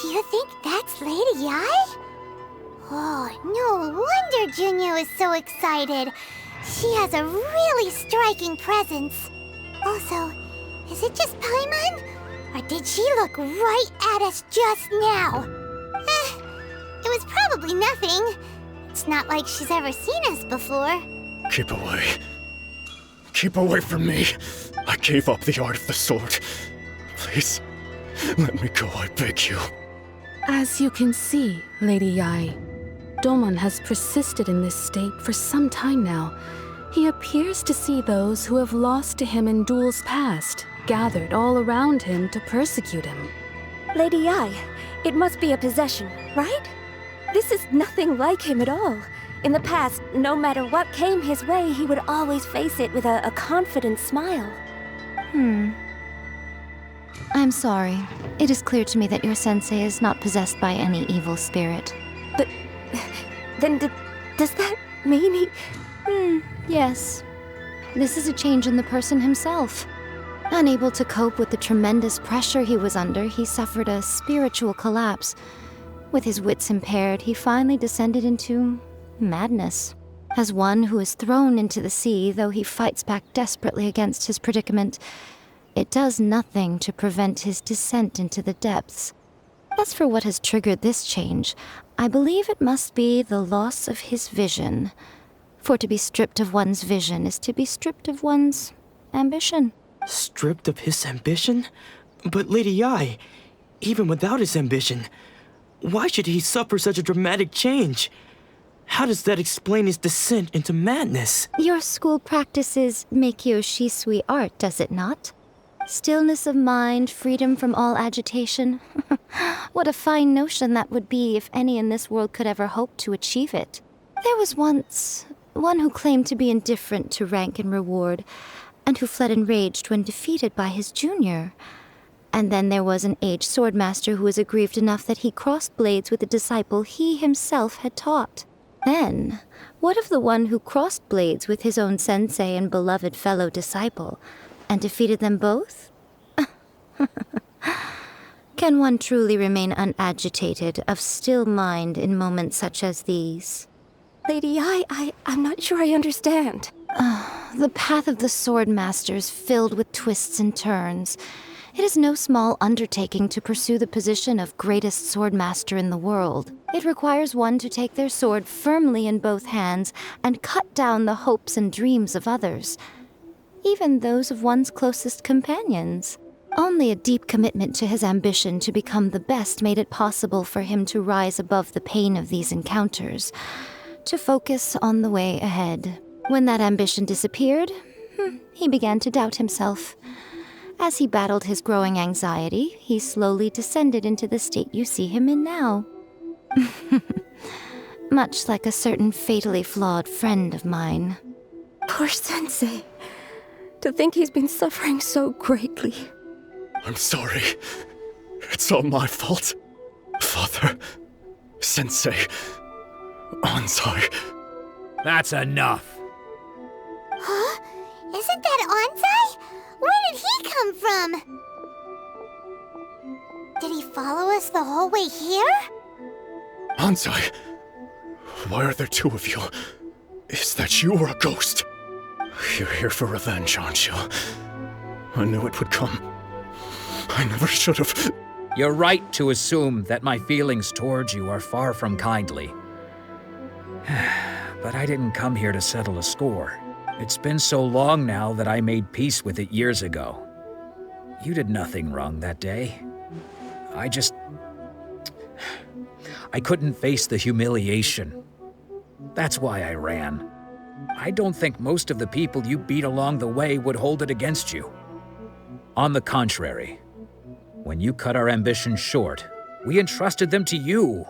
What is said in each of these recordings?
Do you think that's Lady Ai? Oh, no wonder Junior is so excited. She has a really striking presence. Also, is it just Paimon? Or did she look right at us just now? It was probably nothing. It's not like she's ever seen us before. Keep away. Keep away from me. I gave up the art of the sword. Please, let me go, I beg you. As you can see, Lady Yai, Domon has persisted in this state for some time now. He appears to see those who have lost to him in duels past, gathered all around him to persecute him. Lady Yai, it must be a possession, right? This is nothing like him at all. In the past, no matter what came his way, he would always face it with a confident smile. I'm sorry. It is clear to me that your sensei is not possessed by any evil spirit. But then does that mean he... Yes. This is a change in the person himself. Unable to cope with the tremendous pressure he was under, he suffered a spiritual collapse. With his wits impaired, he finally descended into madness. As one who is thrown into the sea, though he fights back desperately against his predicament, it does nothing to prevent his descent into the depths. As for what has triggered this change, I believe it must be the loss of his vision. For to be stripped of one's vision is to be stripped of one's ambition. Stripped of his ambition? But Lady Yai, even without his ambition, why should he suffer such a dramatic change? How does that explain his descent into madness? Your school practices Meikyo Shisui art, does it not? Stillness of mind, freedom from all agitation. What a fine notion that would be if any in this world could ever hope to achieve it. There was once one who claimed to be indifferent to rank and reward, and who fled enraged when defeated by his junior. And then there was an aged swordmaster who was aggrieved enough that he crossed blades with a disciple he himself had taught. Then, what of the one who crossed blades with his own sensei and beloved fellow disciple, and defeated them both? Can one truly remain unagitated, of still mind in moments such as these? Lady Yai, I'm not sure I understand. The path of the sword master is filled with twists and turns. It is no small undertaking to pursue the position of greatest swordmaster in the world. It requires one to take their sword firmly in both hands and cut down the hopes and dreams of others, even those of one's closest companions. Only a deep commitment to his ambition to become the best made it possible for him to rise above the pain of these encounters, to focus on the way ahead. When that ambition disappeared, he began to doubt himself. As he battled his growing anxiety, he slowly descended into the state you see him in now. Much like a certain fatally flawed friend of mine. Poor sensei. To think he's been suffering so greatly. I'm sorry. It's all my fault. Father, Sensei, Ansai. That's enough. Huh? Isn't that Ansai? Where did he come from? Did he follow us the whole way here? Ansai, why are there two of you? Is that you or a ghost? You're here for revenge, aren't you? I knew it would come. I never should have. You're right to assume that my feelings towards you are far from kindly. But I didn't come here to settle a score. It's been so long now that I made peace with it years ago. You did nothing wrong that day. I couldn't face the humiliation. That's why I ran. I don't think most of the people you beat along the way would hold it against you. On the contrary, when you cut our ambitions short, we entrusted them to you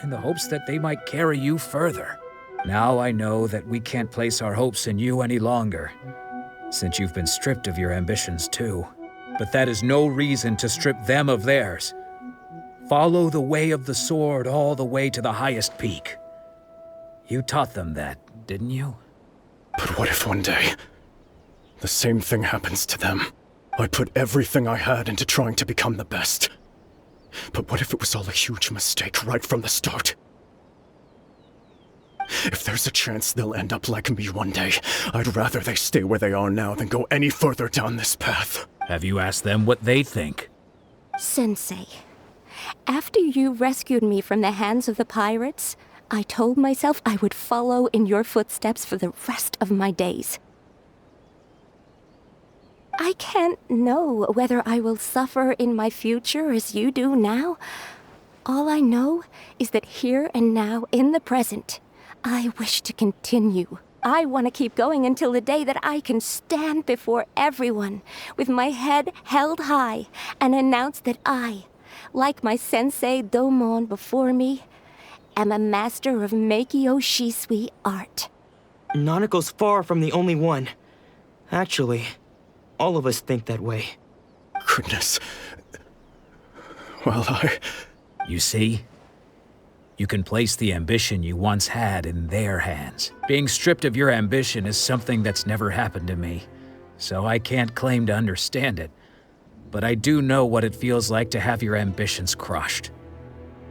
in the hopes that they might carry you further. Now I know that we can't place our hopes in you any longer, since you've been stripped of your ambitions too. But that is no reason to strip them of theirs. Follow the way of the sword all the way to the highest peak. You taught them that, didn't you? But what if one day, the same thing happens to them? I put everything I had into trying to become the best. But what if it was all a huge mistake right from the start? If there's a chance they'll end up like me one day, I'd rather they stay where they are now than go any further down this path. Have you asked them what they think? Sensei, after you rescued me from the hands of the pirates, I told myself I would follow in your footsteps for the rest of my days. I can't know whether I will suffer in my future as you do now. All I know is that here and now, in the present, I wish to continue. I want to keep going until the day that I can stand before everyone with my head held high and announce that I, like my sensei Domon before me, am a master of Meikyo Shisui art. Nanako's far from the only one. Actually, all of us think that way. Goodness. Well, You see? You can place the ambition you once had in their hands. Being stripped of your ambition is something that's never happened to me, so I can't claim to understand it. But I do know what it feels like to have your ambitions crushed.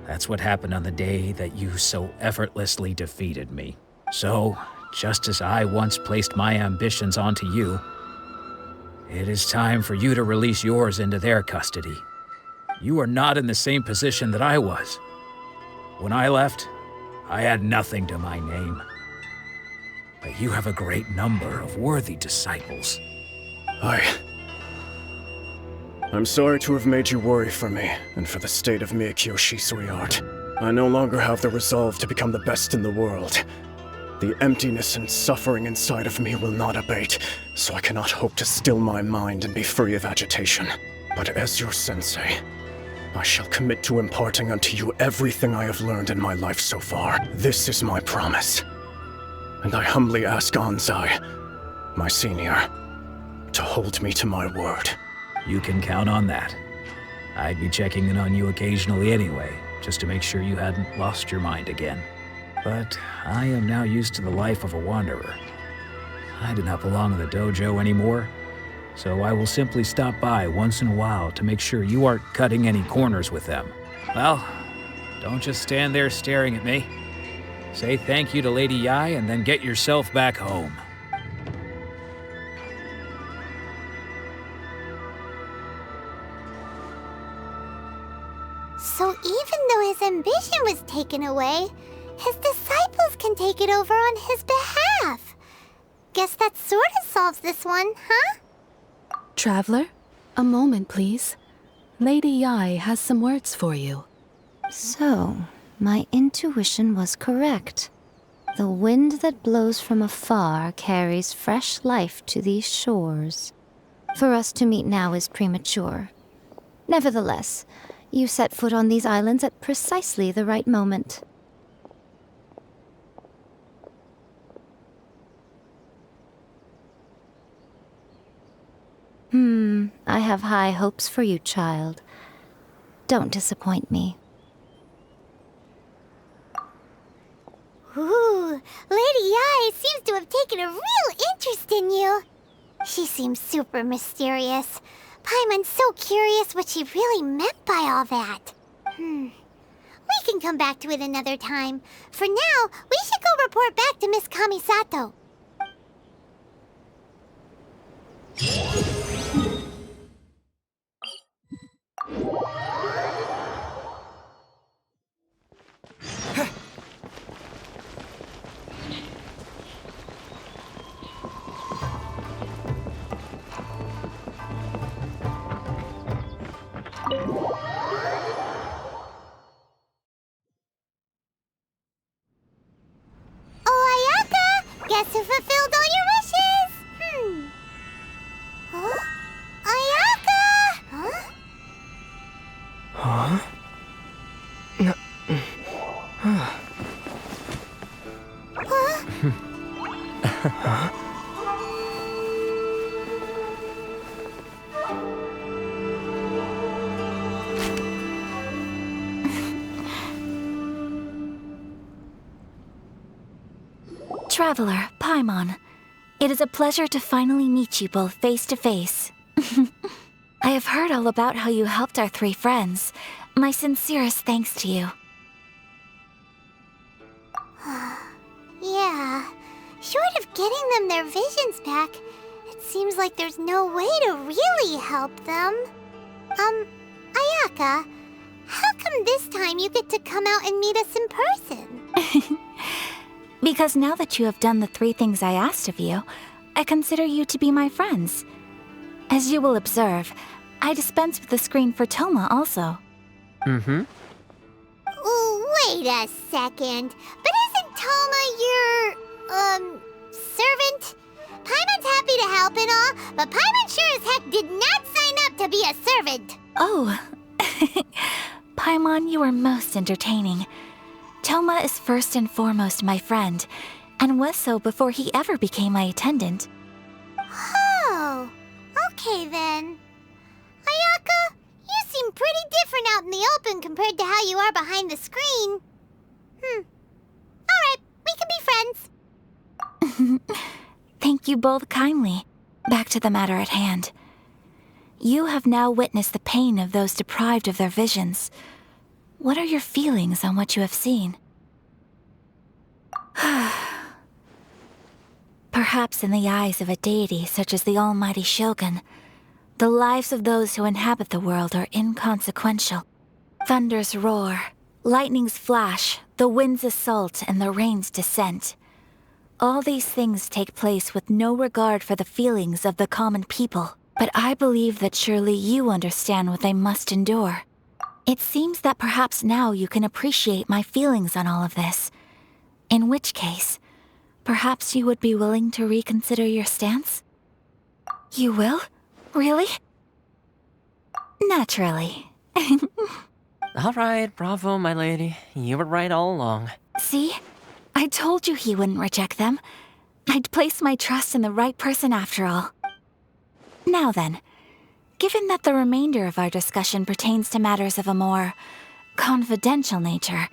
That's what happened on the day that you so effortlessly defeated me. So, just as I once placed my ambitions onto you, it is time for you to release yours into their custody. You are not in the same position that I was. When I left, I had nothing to my name. But you have a great number of worthy disciples. I'm sorry to have made you worry for me, and for the state of Meikyo Shisui art. I no longer have the resolve to become the best in the world. The emptiness and suffering inside of me will not abate, so I cannot hope to still my mind and be free of agitation. But as your sensei, I shall commit to imparting unto you everything I have learned in my life so far. This is my promise. And I humbly ask Anzai, my senior, to hold me to my word. You can count on that. I'd be checking in on you occasionally anyway, just to make sure you hadn't lost your mind again. But I am now used to the life of a wanderer. I do not belong in the dojo anymore, so I will simply stop by once in a while to make sure you aren't cutting any corners with them. Well, don't just stand there staring at me. Say thank you to Lady Yai and then get yourself back home. So even though his ambition was taken away, his disciples can take it over on his behalf. Guess that sort of solves this one, huh? Traveler, a moment, please. Lady Yai has some words for you. So, my intuition was correct. The wind that blows from afar carries fresh life to these shores. For us to meet now is premature. Nevertheless, you set foot on these islands at precisely the right moment. I have high hopes for you, child. Don't disappoint me. Ooh, Lady Yai seems to have taken a real interest in you. She seems super mysterious. Paimon's so curious what she really meant by all that. We can come back to it another time. For now, we should go report back to Miss Kamisato. Guess who fulfilled all your wishes? Huh? Ayaka! Huh? Huh? Huh? Traveler, Paimon, it is a pleasure to finally meet you both face to face. I have heard all about how you helped our 3 friends. My sincerest thanks to you. Yeah. Short of getting them their visions back, it seems like there's no way to really help them. Ayaka, how come this time you get to come out and meet us in person? Because now that you have done the 3 things I asked of you, I consider you to be my friends. As you will observe, I dispense with the screen for Toma also. Mm-hmm. Wait a second. But isn't Toma your, servant? Paimon's happy to help and all, but Paimon sure as heck did not sign up to be a servant. Oh. Paimon, you are most entertaining. Toma is first and foremost my friend, and was so before he ever became my attendant. Oh, okay then. Ayaka, you seem pretty different out in the open compared to how you are behind the screen. Alright, we can be friends. Thank you both kindly. Back to the matter at hand. You have now witnessed the pain of those deprived of their visions. What are your feelings on what you have seen? Perhaps in the eyes of a deity such as the almighty Shogun, the lives of those who inhabit the world are inconsequential. Thunders roar, lightnings flash, the winds assault, and the rains descent. All these things take place with no regard for the feelings of the common people. But I believe that surely you understand what they must endure. It seems that perhaps now you can appreciate my feelings on all of this. In which case, perhaps you would be willing to reconsider your stance? You will? Really? Naturally. All right, bravo, my lady. You were right all along. See? I told you he wouldn't reject them. I'd place my trust in the right person after all. Now then, given that the remainder of our discussion pertains to matters of a more confidential nature,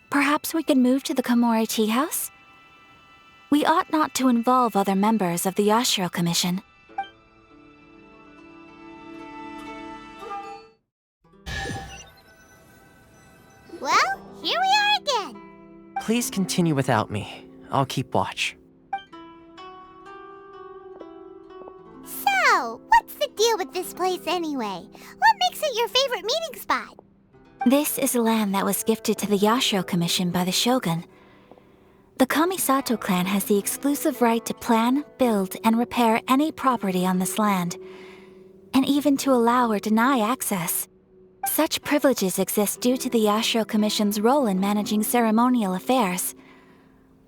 perhaps we could move to the Komori Tea House? We ought not to involve other members of the Yashiro Commission. Well, here we are again. Please continue without me. I'll keep watch. So, what's the deal with this place anyway? What makes it your favorite meeting spot? This is land that was gifted to the Yashiro Commission by the Shogun. The Kamisato clan has the exclusive right to plan, build, and repair any property on this land, and even to allow or deny access. Such privileges exist due to the Yashiro Commission's role in managing ceremonial affairs.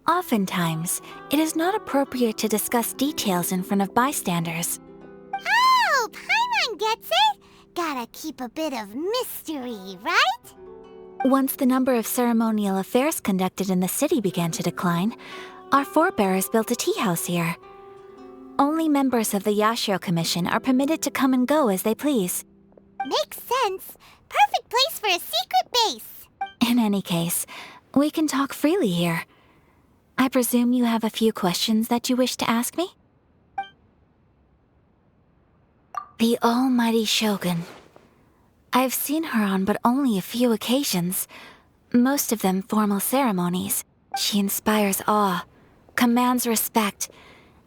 Oftentimes, it is not appropriate to discuss details in front of bystanders. Oh, Paimon gets it. Gotta keep a bit of mystery, right? Once the number of ceremonial affairs conducted in the city began to decline, our forebears built a tea house here. Only members of the Yashiro Commission are permitted to come and go as they please. Makes sense. Perfect place for a secret base. In any case, we can talk freely here. I presume you have a few questions that you wish to ask me? The almighty Shogun. I've seen her on but only a few occasions, most of them formal ceremonies. She inspires awe, commands respect,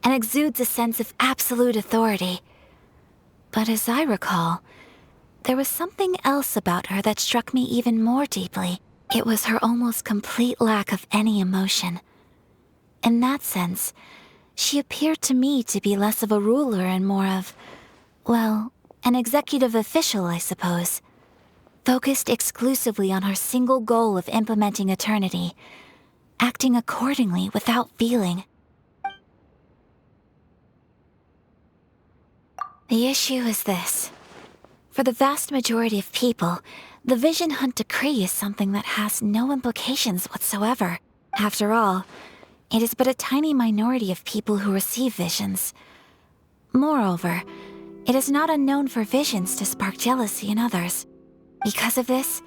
and exudes a sense of absolute authority. But as I recall, there was something else about her that struck me even more deeply. It was her almost complete lack of any emotion. In that sense, she appeared to me to be less of a ruler and more of, well, an executive official, I suppose. Focused exclusively on her single goal of implementing eternity, acting accordingly without feeling. The issue is this. For the vast majority of people, the Vision Hunt Decree is something that has no implications whatsoever. After all, it is but a tiny minority of people who receive visions. Moreover, it is not unknown for visions to spark jealousy in others. Because of this,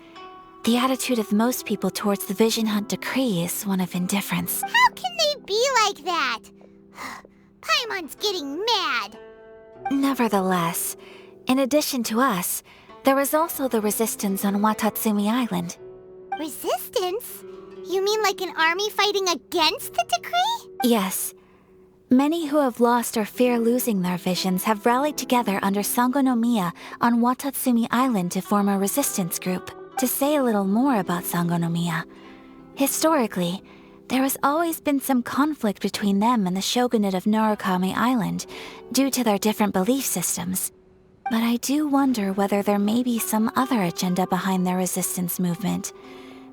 the attitude of most people towards the Vision Hunt Decree is one of indifference. How can they be like that? Paimon's getting mad. Nevertheless, in addition to us, there is also the resistance on Watatsumi Island. Resistance? You mean like an army fighting against the decree? Yes. Many who have lost or fear losing their visions have rallied together under Sangonomiya on Watatsumi Island to form a resistance group. To say a little more about Sangonomiya, historically, there has always been some conflict between them and the shogunate of Narukami Island due to their different belief systems. But I do wonder whether there may be some other agenda behind their resistance movement,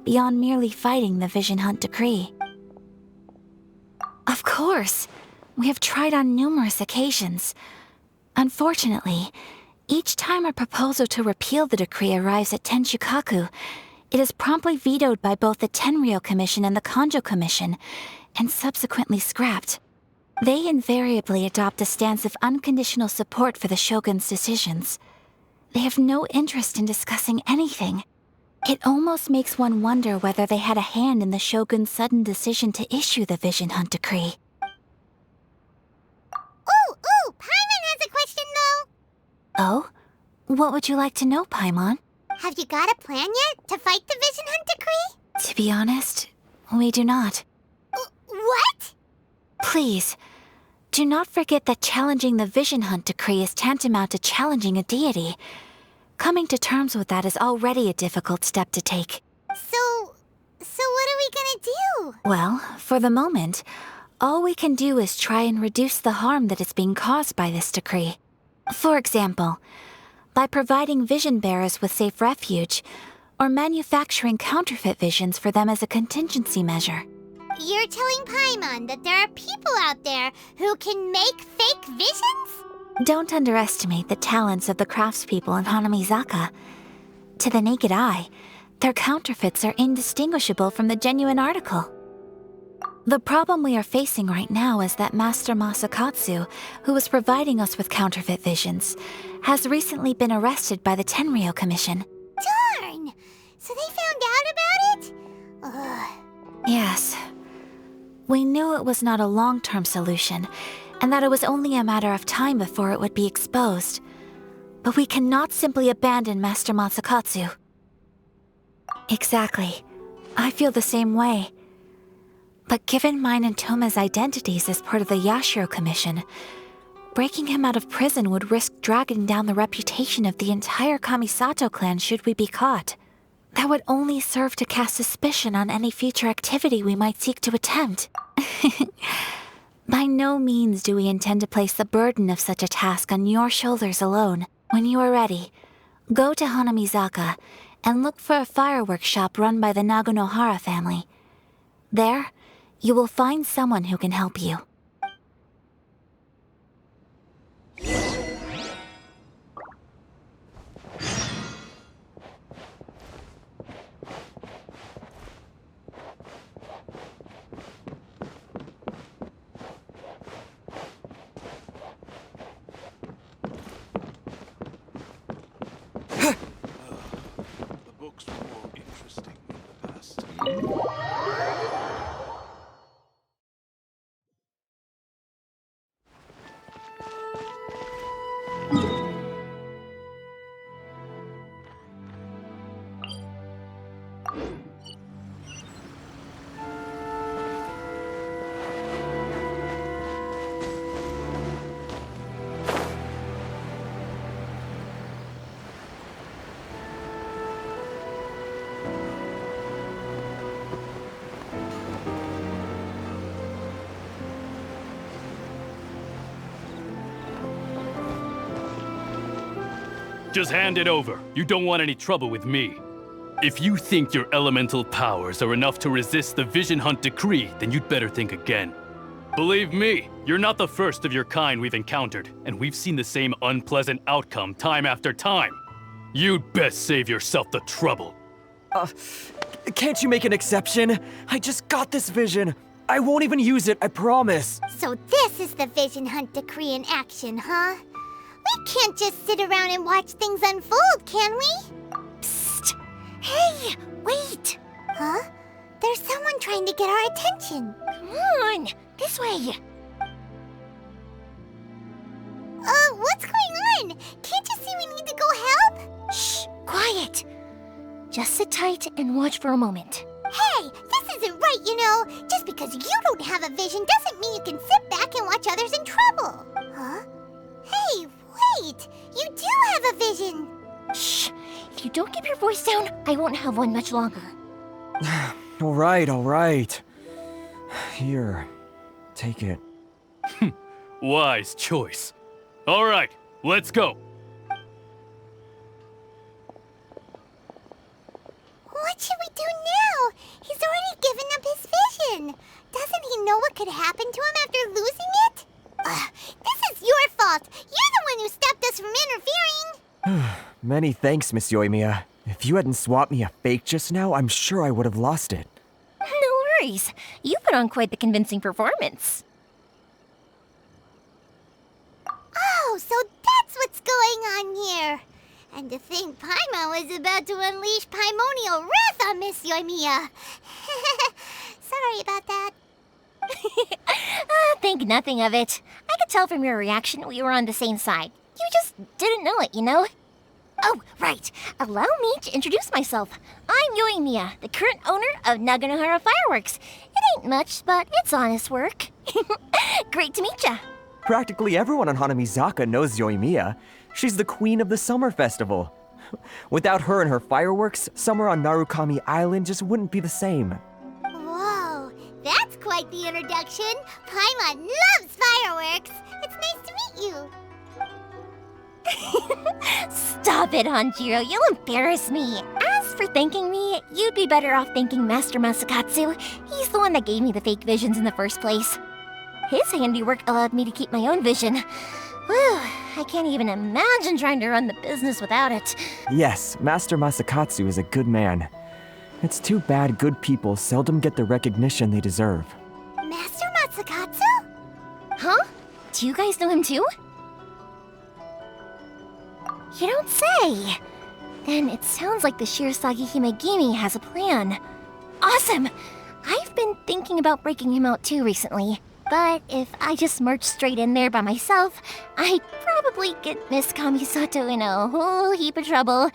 beyond merely fighting the Vision Hunt Decree. Of course, we have tried on numerous occasions. Unfortunately, each time a proposal to repeal the decree arrives at Tenshukaku, it is promptly vetoed by both the Tenryou Commission and the Kanjo Commission, and subsequently scrapped. They invariably adopt a stance of unconditional support for the shogun's decisions. They have no interest in discussing anything. It almost makes one wonder whether they had a hand in the shogun's sudden decision to issue the Vision Hunt Decree. Ooh, Paimon has a question though. Oh? What would you like to know, Paimon? Have you got a plan yet to fight the Vision Hunt Decree? To be honest, we do not. What? Please, do not forget that challenging the Vision Hunt Decree is tantamount to challenging a deity. Coming to terms with that is already a difficult step to take. So what are we gonna do? Well, for the moment, all we can do is try and reduce the harm that is being caused by this decree. For example, by providing vision bearers with safe refuge, or manufacturing counterfeit visions for them as a contingency measure. You're telling Paimon that there are people out there who can make fake visions? Don't underestimate the talents of the craftspeople in Hanamizaka. To the naked eye, their counterfeits are indistinguishable from the genuine article. The problem we are facing right now is that Master Masakatsu, who was providing us with counterfeit visions, has recently been arrested by the Tenryou Commission. Darn! So they found out about it? Ugh. Yes. We knew it was not a long-term solution, and that it was only a matter of time before it would be exposed. But we cannot simply abandon Master Masakatsu. Exactly. I feel the same way. But given mine and Toma's identities as part of the Yashiro Commission, breaking him out of prison would risk dragging down the reputation of the entire Kamisato clan should we be caught. That would only serve to cast suspicion on any future activity we might seek to attempt. By no means do we intend to place the burden of such a task on your shoulders alone. When you are ready, go to Hanamizaka and look for a fireworks shop run by the Nagonohara family. There, you will find someone who can help you. The books were more interesting in the past. Just hand it over. You don't want any trouble with me. If you think your elemental powers are enough to resist the Vision Hunt Decree, then you'd better think again. Believe me, you're not the first of your kind we've encountered, and we've seen the same unpleasant outcome time after time. You'd best save yourself the trouble. Can't you make an exception? I just got this vision. I won't even use it, I promise. So this is the vision hunt decree in action, huh? We can't just sit around and watch things unfold, can we? Psst! Hey, wait! Huh? There's someone trying to get our attention. Come on, this way. What's going on? Can't you see we need to go help? Shh, quiet. Just sit tight and watch for a moment. Hey, this isn't right, you know. Just because you don't have a vision doesn't mean you can sit back and watch others in trouble. Huh? Hey, wait! You do have a vision! Shh! If you don't keep your voice down, I won't have one much longer. All right. Here, take it. Wise choice. All right, let's go. What should we do now? He's already given up his vision. Doesn't he know what could happen to him after losing it? This is your fault. You're the one who stopped us from interfering. Many thanks, Miss Yoimiya. If you hadn't swapped me a fake just now, I'm sure I would have lost it. No worries. You put on quite the convincing performance. Oh, so that's what's going on here. And to think Paimon was about to unleash Paimonial wrath on Miss Yoimiya. Sorry about that. Think nothing of it. I could tell from your reaction we were on the same side. You just didn't know it, you know? Oh, right. Allow me to introduce myself. I'm Yoimiya, the current owner of Naganohara Fireworks. It ain't much, but it's honest work. Great to meet ya. Practically everyone on Hanamizaka knows Yoimiya. She's the queen of the summer festival. Without her and her fireworks, summer on Narukami Island just wouldn't be the same. Whoa, that's quite the introduction. Paimon loves fireworks. It's nice to meet you. Stop it, Hanjiro. You'll embarrass me. As for thanking me, you'd be better off thanking Master Masakatsu. He's the one that gave me the fake visions in the first place. His handiwork allowed me to keep my own vision. Whew, I can't even imagine trying to run the business without it. Yes, Master Masakatsu is a good man. It's too bad good people seldom get the recognition they deserve. Master Masakatsu? Huh? Do you guys know him too? You don't say! Then it sounds like the Shirasagi Himegimi has a plan. Awesome! I've been thinking about breaking him out too recently. But if I just marched straight in there by myself, I'd probably get Miss Kamisato in a whole heap of trouble.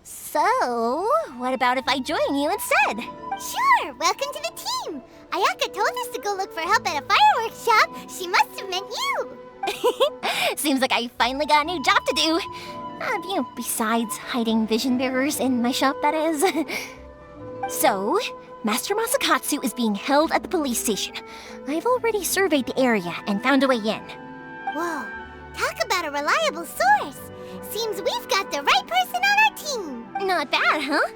So, what about if I join you instead? Sure, welcome to the team. Ayaka told us to go look for help at a fireworks shop. She must have meant you. Seems like I finally got a new job to do. Besides hiding vision bearers in my shop, that is. So, Master Masakatsu is being held at the police station. I've already surveyed the area and found a way in. Whoa, talk about a reliable source. Seems we've got the right person on our team. Not bad, huh?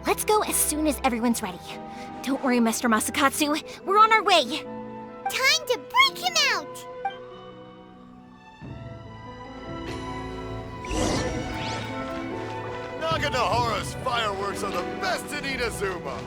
Let's go as soon as everyone's ready. Don't worry, Master Masakatsu. We're on our way. Time to break him out. Naganohara's fireworks are the best in Inazuma!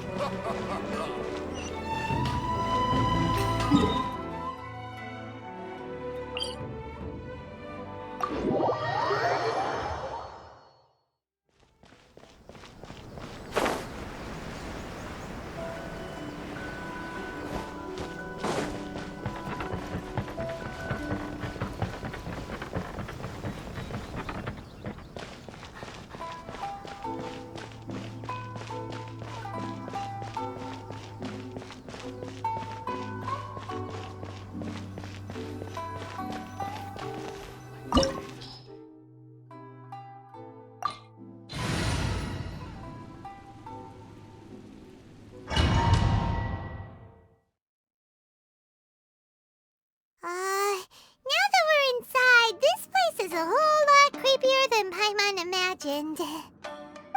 Now that we're inside, this place is a whole lot creepier than Paimon imagined.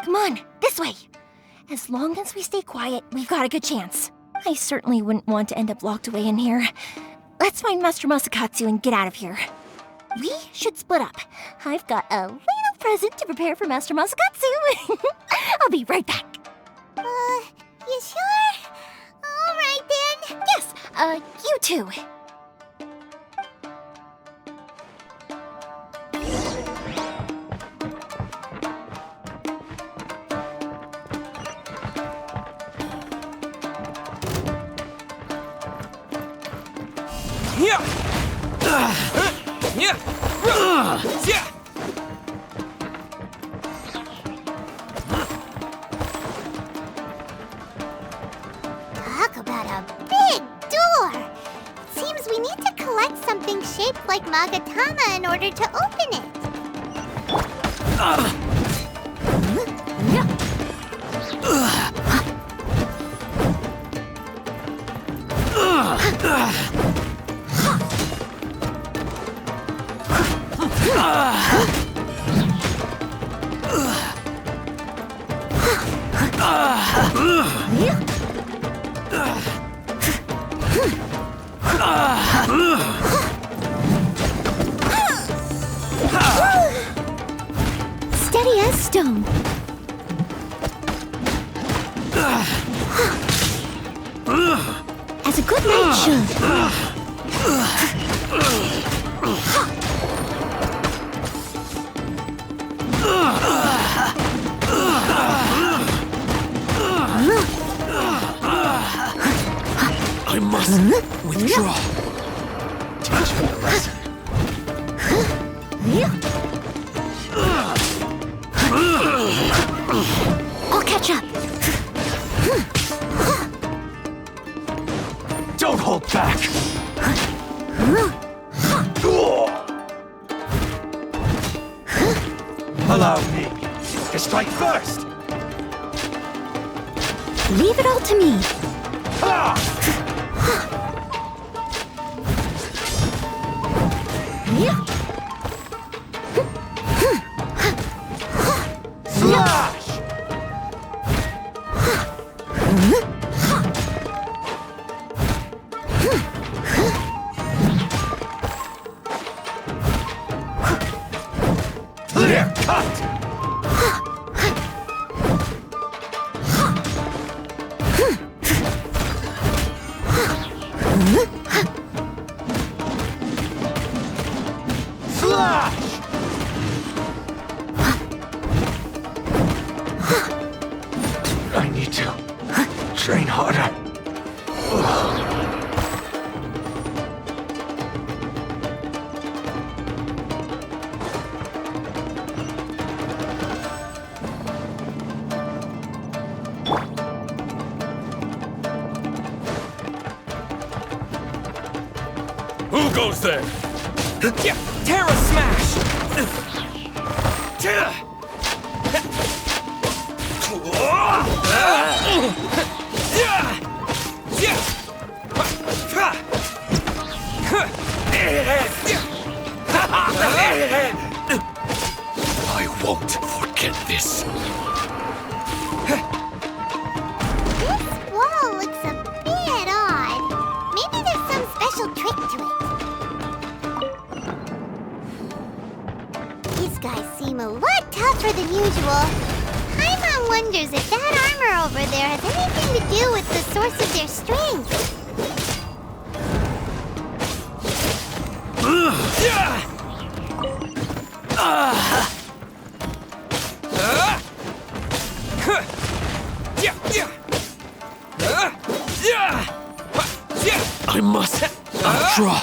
Come on, this way. As long as we stay quiet, we've got a good chance. I certainly wouldn't want to end up locked away in here. Let's find Master Masakatsu and get out of here. We should split up. I've got a little present to prepare for Master Masakatsu. I'll be right back. You sure? All right then. Yes, you too. Talk about a big door! It seems we need to collect something shaped like Magatama in order to open it. Steady as stone. As a good knight should. I must withdraw. Teach me a lesson. I'll catch up. Don't hold back! Allow me to strike first! Leave it all to me. Slash! Clear cut! Slash! I need to train harder. Who goes there? Terra Smash! I won't forget this. This wall looks a bit odd. Maybe there's some special trick to it. These guys seem a lot tougher than usual. Paimon wonders if that armor over there has anything to do with the source of their strength. I must withdraw.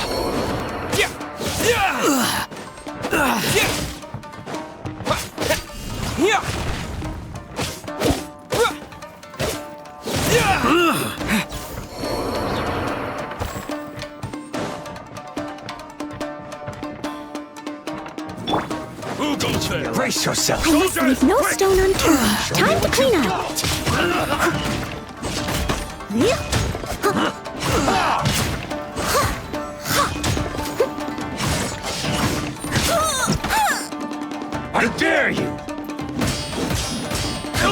Who goes there? Brace yourself! I must leave no stone unturned. Time to clean up. I dare you!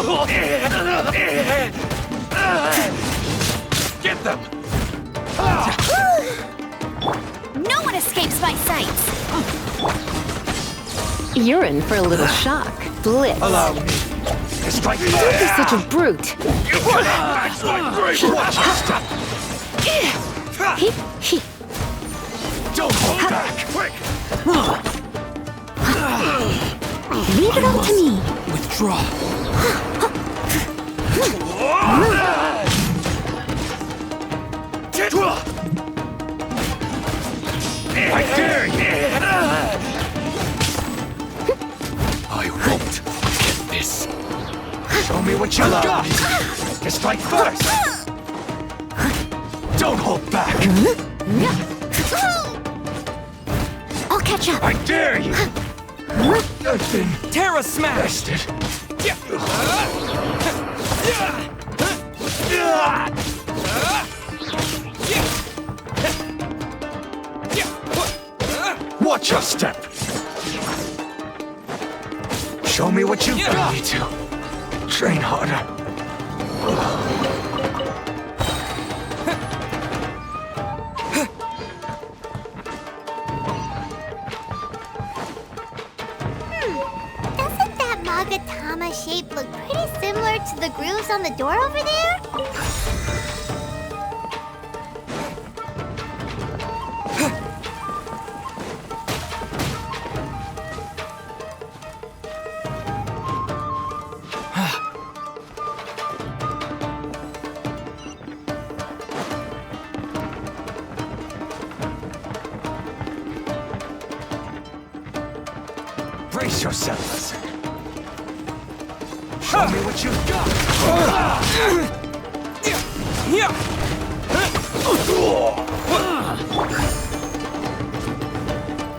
Get them! No one escapes my sights! You're in for a little shock. Blitz. Allow me to strike Don't be such a brute. You cannot match my grace! Watch your step! Don't hold back! Quick! Leave it all to me. Withdraw! I dare you! I won't get this. Show me what you got! To strike first! Don't hold back! I'll catch up. I dare you! I've been Terra Smash! bested. Watch your step! Show me what you've got! Me to train harder. Doesn't that Magatama shape look pretty similar to the grooves on the door over there? Brace yourselves. Show me what you've got.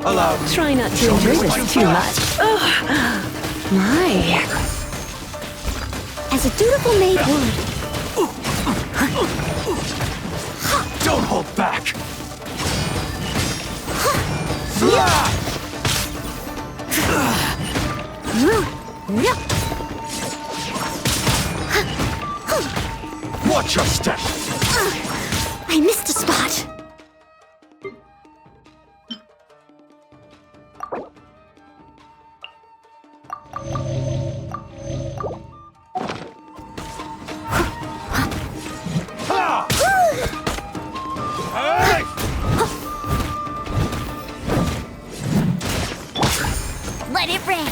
Allow me. Try not to Show me enjoy what this you've too got. much. My. As a dutiful maid would. Don't hold back. Watch your step. I missed a spot. Let it rain.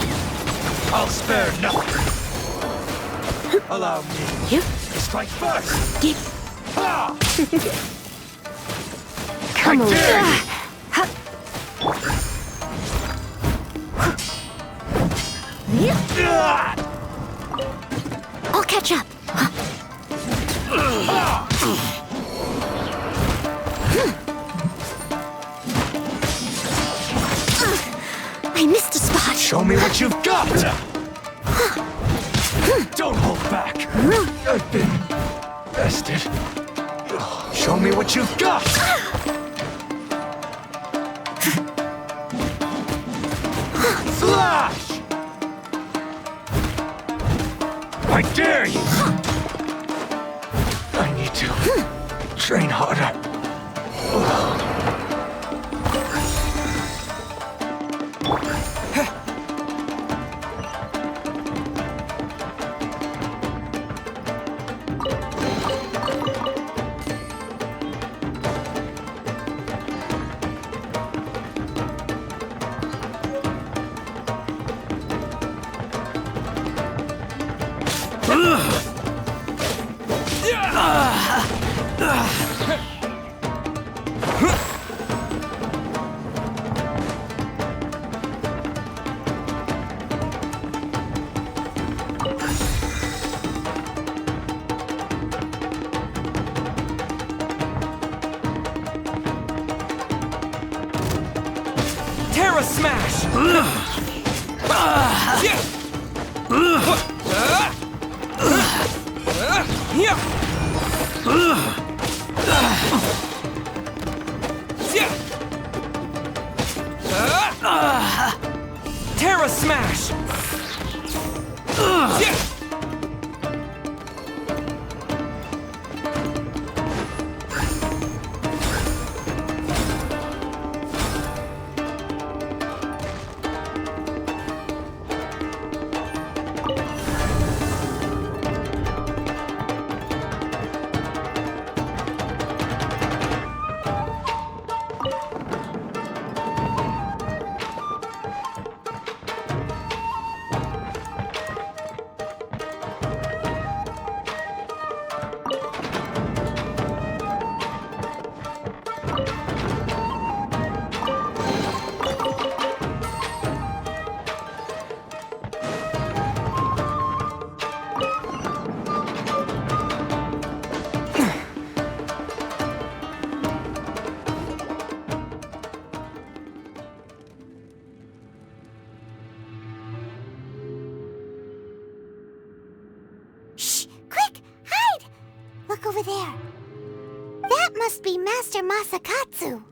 I'll spare nothing. Allow me to strike first. Come I on. dare you. I'll catch up. I missed a spot. Show me what you've got. Don't hold back. I've been bested. Show me what you've got. Slash! I dare you. I need to train harder. Terra Smash! Terra Smash! over there. That must be Master Masakatsu.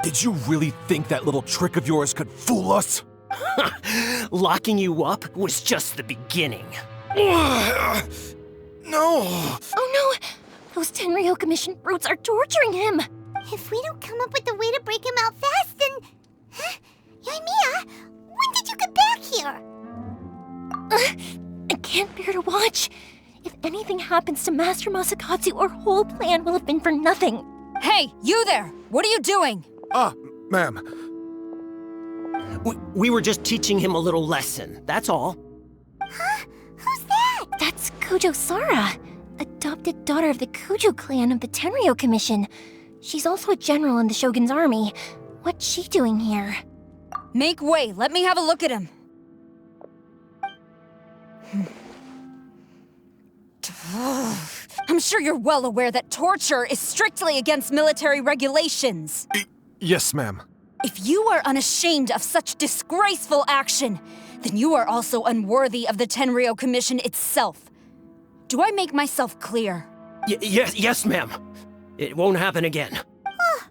Did you really think that little trick of yours could fool us? Locking you up was just the beginning. No! Oh no! Those Tenryou Commission brutes are torturing him! If we don't come up with a way to break him out fast, then... Huh? Yoimiya, when did you get back here? I can't bear to watch. If anything happens to Master Masakatsu, our whole plan will have been for nothing. Hey, you there! What are you doing? Ma'am. We were just teaching him a little lesson, that's all. Huh? Who's that? That's Kujo Sara, adopted daughter of the Kujo clan of the Tenryou Commission. She's also a general in the Shogun's army. What's she doing here? Make way, let me have a look at him. I'm sure you're well aware that torture is strictly against military regulations. Yes, ma'am. If you are unashamed of such disgraceful action, then you are also unworthy of the Tenryou Commission itself. Do I make myself clear? Yes, ma'am. It won't happen again. Oh,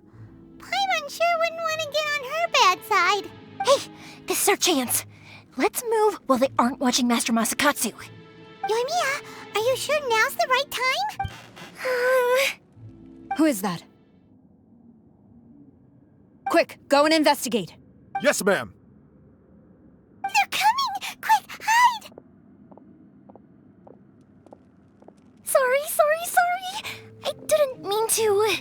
Paimon sure wouldn't want to get on her bad side. Hey, this is our chance. Let's move while they aren't watching Master Masakatsu. Yoimiya, are you sure now's the right time? Who is that? Quick, go and investigate. Yes, ma'am. They're coming! Quick, hide! Sorry. I didn't mean to.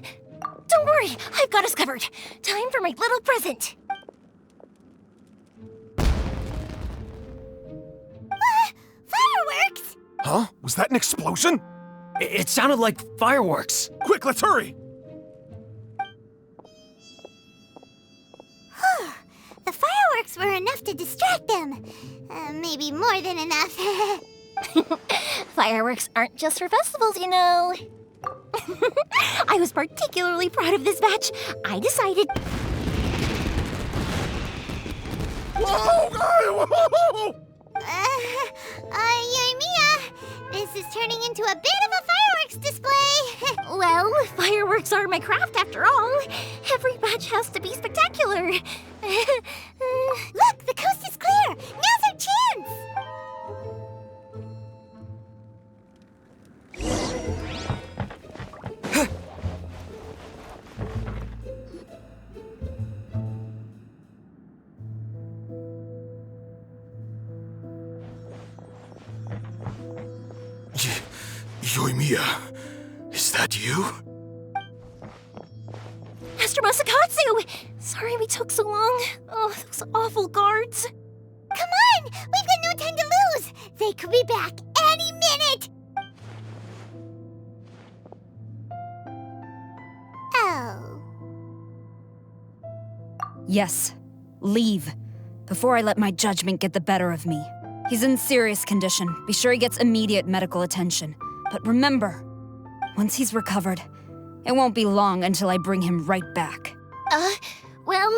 Don't worry, I've got us covered. Time for my little present. Fireworks! Huh? Was that an explosion? It sounded like fireworks. Quick, let's hurry! The fireworks were enough to distract them. Maybe more than enough. Fireworks aren't just for festivals, you know. I was particularly proud of this batch. I decided... Yoimiya, this is turning into a bit of a fireworks display. Well, fireworks are my craft after all. Every batch has to be spectacular. Look, the coast is clear. Now's our chance. Yoimiya, is that you? Master Masakatsu! Sorry we took so long. Oh, those awful guards. Come on! We've got no time to lose! They could be back any minute! Oh. Yes, leave. Before I let my judgment get the better of me. He's in serious condition. Be sure he gets immediate medical attention. But remember, once he's recovered, it won't be long until I bring him right back. Well...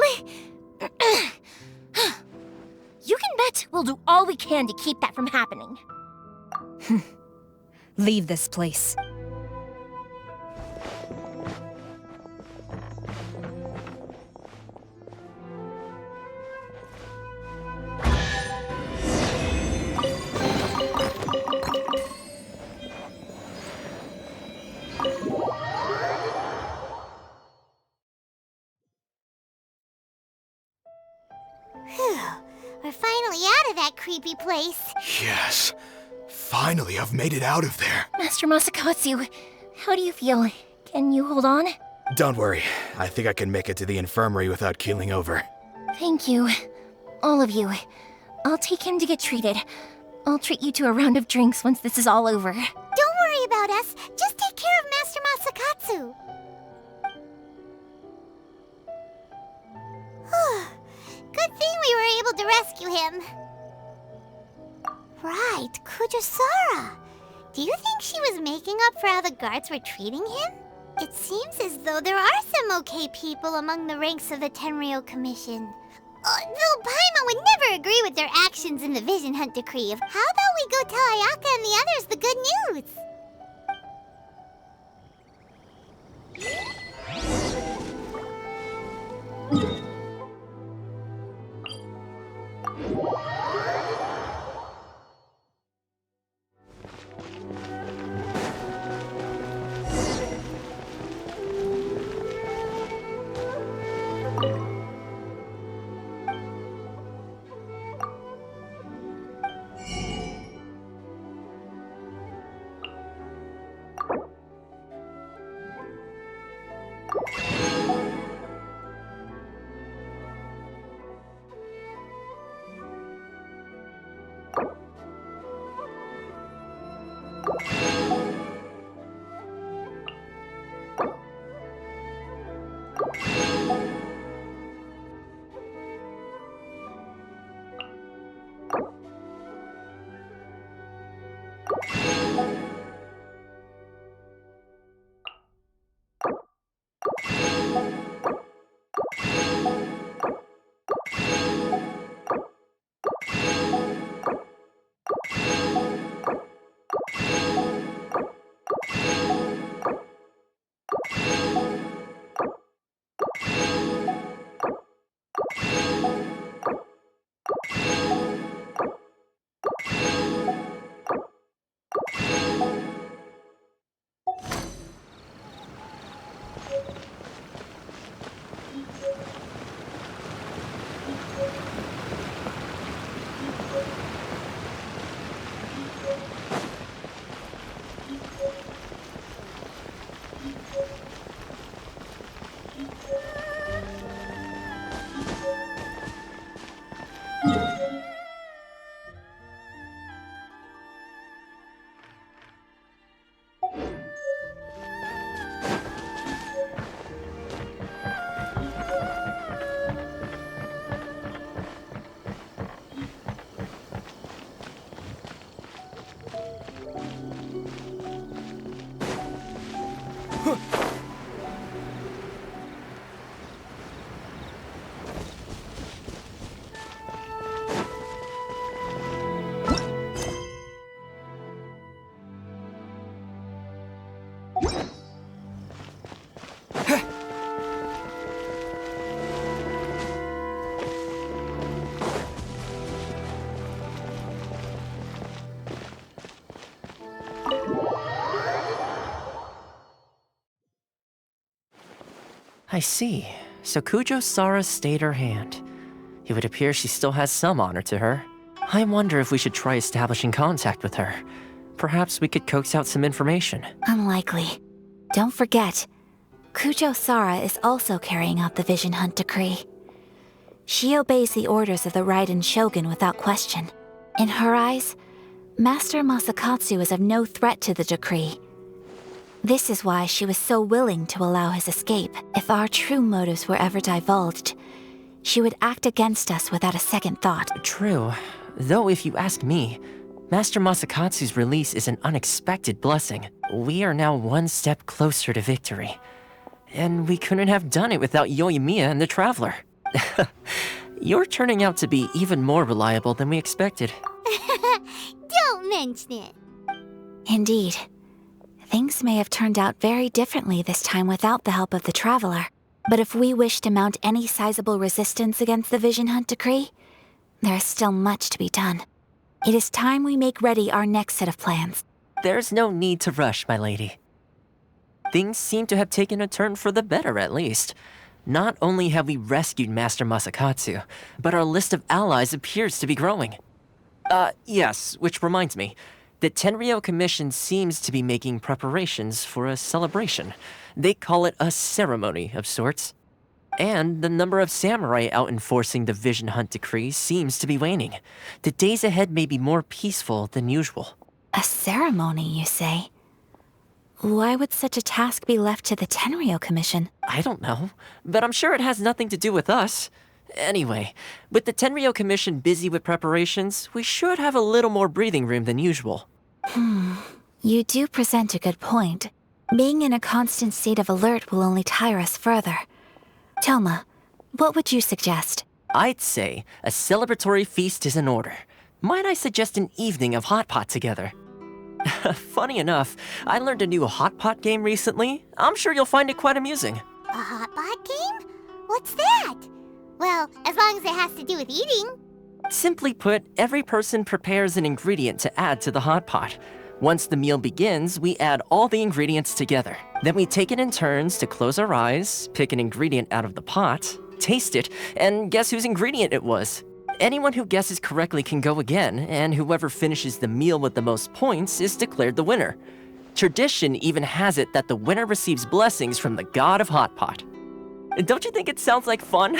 You can bet we'll do all we can to keep that from happening. Leave this place. We're finally out of that creepy place. Yes. Finally, I've made it out of there. Master Masakatsu, how do you feel? Can you hold on? Don't worry. I think I can make it to the infirmary without keeling over. Thank you. All of you. I'll take him to get treated. I'll treat you to a round of drinks once this is all over. Don't worry about us. Just take care of Master Masakatsu. Good thing we were able to rescue him. Right, Kujosara. Do you think she was making up for how the guards were treating him? It seems as though there are some okay people among the ranks of the Tenryou Commission. Though Paimon would never agree with their actions in the Vision Hunt Decree. How about we go tell Ayaka and the others the good news? I see. So Kujo Sara stayed her hand. It would appear she still has some honor to her. I wonder if we should try establishing contact with her. Perhaps we could coax out some information. Unlikely. Don't forget, Kujo Sara is also carrying out the Vision Hunt decree. She obeys the orders of the Raiden Shogun without question. In her eyes, Master Masakatsu is of no threat to the decree. This is why she was so willing to allow his escape. If our true motives were ever divulged, she would act against us without a second thought. True. Though if you ask me, Master Masakatsu's release is an unexpected blessing. We are now one step closer to victory. And we couldn't have done it without Yoimiya and the Traveler. You're turning out to be even more reliable than we expected. Don't mention it. Indeed. Things may have turned out very differently this time without the help of the Traveler. But if we wish to mount any sizable resistance against the Vision Hunt decree, there is still much to be done. It is time we make ready our next set of plans. There's no need to rush, my lady. Things seem to have taken a turn for the better, at least. Not only have we rescued Master Masakatsu, but our list of allies appears to be growing. Yes, which reminds me. The Tenryou Commission seems to be making preparations for a celebration. They call it a ceremony of sorts. And the number of samurai out enforcing the Vision Hunt decree seems to be waning. The days ahead may be more peaceful than usual. A ceremony, you say? Why would such a task be left to the Tenryou Commission? I don't know, but I'm sure it has nothing to do with us. Anyway, with the Tenryou Commission busy with preparations, we should have a little more breathing room than usual. You do present a good point. Being in a constant state of alert will only tire us further. Toma, what would you suggest? I'd say a celebratory feast is in order. Might I suggest an evening of hot pot together? Funny enough, I learned a new hot pot game recently. I'm sure you'll find it quite amusing. A hot pot game? What's that? Well, as long as it has to do with eating. Simply put, every person prepares an ingredient to add to the hot pot. Once the meal begins, we add all the ingredients together. Then we take it in turns to close our eyes, pick an ingredient out of the pot, taste it, and guess whose ingredient it was. Anyone who guesses correctly can go again, and whoever finishes the meal with the most points is declared the winner. Tradition even has it that the winner receives blessings from the god of hot pot. Don't you think it sounds like fun?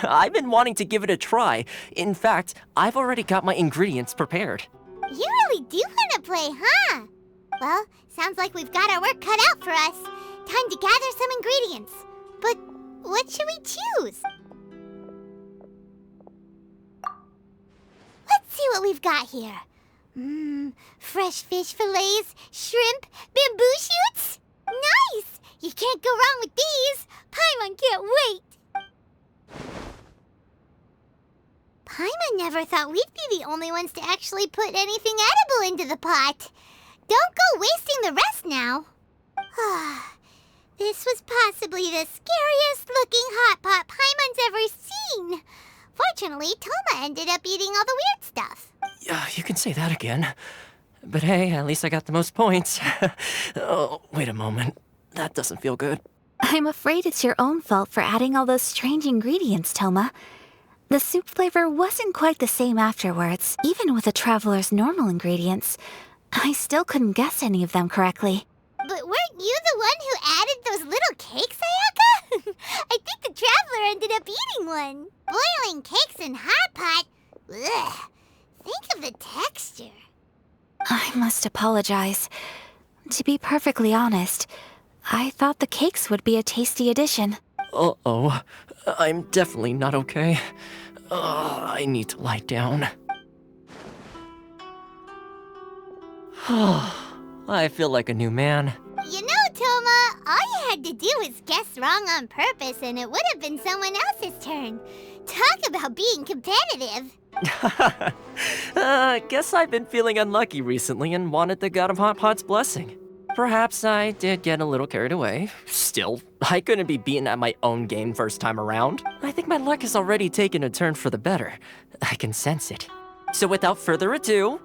I've been wanting to give it a try. In fact, I've already got my ingredients prepared. You really do want to play, huh? Well, sounds like we've got our work cut out for us. Time to gather some ingredients. But what should we choose? Let's see what we've got here. Fresh fish fillets, shrimp, bamboo shoots. Nice! You can't go wrong with these. Paimon can't wait. Paimon never thought we'd be the only ones to actually put anything edible into the pot. Don't go wasting the rest now. This was possibly the scariest looking hot pot Paimon's ever seen. Fortunately, Toma ended up eating all the weird stuff. Yeah, you can say that again. But hey, at least I got the most points. Oh, wait a moment. That doesn't feel good. I'm afraid it's your own fault for adding all those strange ingredients, Toma. The soup flavor wasn't quite the same afterwards. Even with the Traveler's normal ingredients, I still couldn't guess any of them correctly. But weren't you the one who added those little cakes, Ayaka? I think the Traveler ended up eating one. Boiling cakes in hot pot? Ugh. Think of the texture. I must apologize. To be perfectly honest, I thought the cakes would be a tasty addition. Uh-oh. I'm definitely not okay. I need to lie down. I feel like a new man. You know, Toma, All you had to do was guess wrong on purpose and it would have been someone else's turn. Talk about being competitive. Guess I've been feeling unlucky recently and wanted the God of Hot Pot's blessing. Perhaps I did get a little carried away. Still, I couldn't be beaten at my own game first time around. I think my luck has already taken a turn for the better. I can sense it. So without further ado,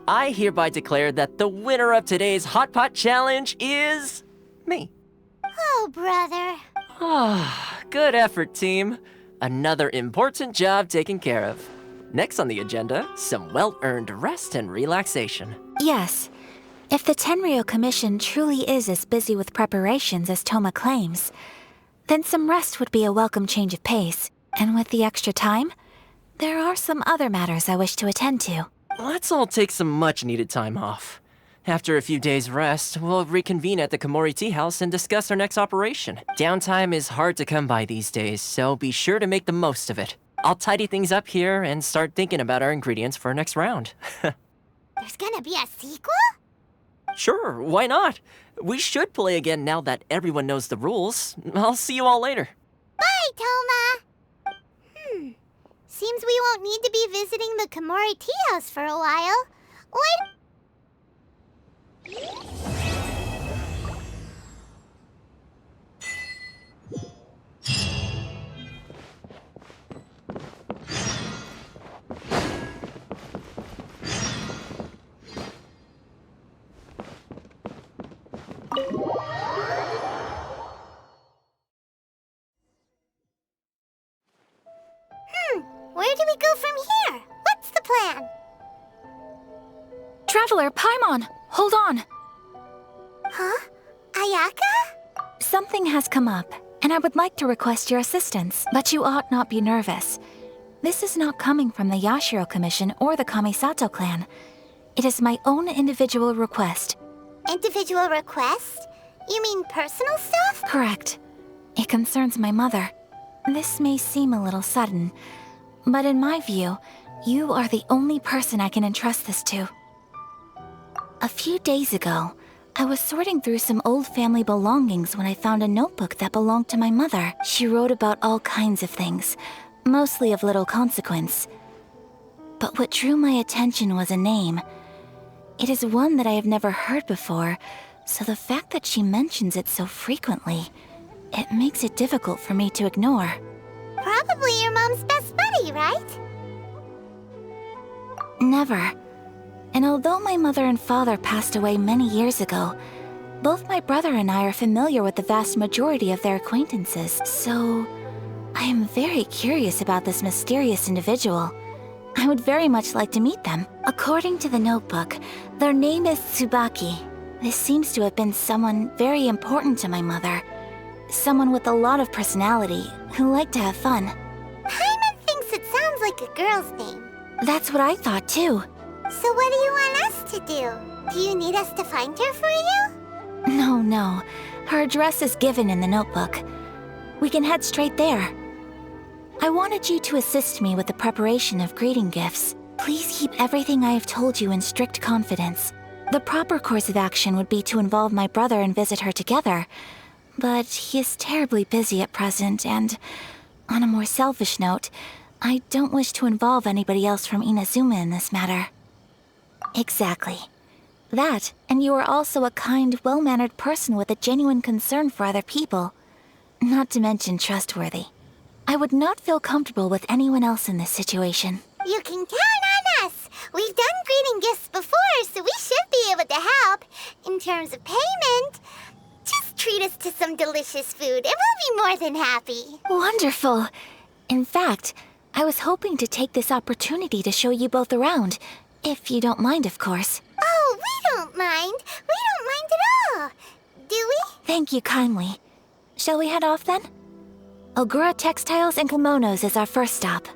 I hereby declare that the winner of today's Hot Pot Challenge is me. Oh, brother. Ah, good effort, team. Another important job taken care of. Next on the agenda, some well-earned rest and relaxation. Yes. If the Tenryo Commission truly is as busy with preparations as Toma claims, then some rest would be a welcome change of pace. And with the extra time, there are some other matters I wish to attend to. Let's all take some much-needed time off. After a few days' rest, we'll reconvene at the Komori Tea House and discuss our next operation. Downtime is hard to come by these days, so be sure to make the most of it. I'll tidy things up here and start thinking about our ingredients for our next round. There's gonna be a sequel? Sure, why not? We should play again now that everyone knows the rules. I'll see you all later. Bye, Toma! Seems we won't need to be visiting the Komori Tea House for a while. What? Where do we go from here? What's the plan? Traveler, Paimon, hold on. Huh? Ayaka? Something has come up, and I would like to request your assistance, but you ought not be nervous. This is not coming from the Yashiro Commission or the Kamisato clan. It is my own individual request. Individual request? You mean personal stuff? Correct. It concerns my mother. This may seem a little sudden, but in my view, you are the only person I can entrust this to. A few days ago, I was sorting through some old family belongings when I found a notebook that belonged to my mother. She wrote about all kinds of things, mostly of little consequence. But what drew my attention was a name. It is one that I have never heard before, so the fact that she mentions it so frequently, it makes it difficult for me to ignore. Probably your mom's best buddy, right? Never. And although my mother and father passed away many years ago, both my brother and I are familiar with the vast majority of their acquaintances, so I am very curious about this mysterious individual. I would very much like to meet them. According to the notebook, their name is Tsubaki. This seems to have been someone very important to my mother. Someone with a lot of personality, who liked to have fun. Paimon thinks it sounds like a girl's name. That's what I thought too. So what do you want us to do? Do you need us to find her for you? No. Her address is given in the notebook. We can head straight there. I wanted you to assist me with the preparation of greeting gifts. Please keep everything I have told you in strict confidence. The proper course of action would be to involve my brother and visit her together, but he is terribly busy at present, and on a more selfish note, I don't wish to involve anybody else from Inazuma in this matter. Exactly. That, and you are also a kind, well-mannered person with a genuine concern for other people. Not to mention trustworthy. I would not feel comfortable with anyone else in this situation. You can count on us! We've done greeting gifts before, so we should be able to help. In terms of payment, just treat us to some delicious food and we'll be more than happy. Wonderful! In fact, I was hoping to take this opportunity to show you both around, if you don't mind, of course. Oh, we don't mind. We don't mind at all. Do we? Thank you kindly. Shall we head off then? Ogura Textiles and Kimonos is our first stop.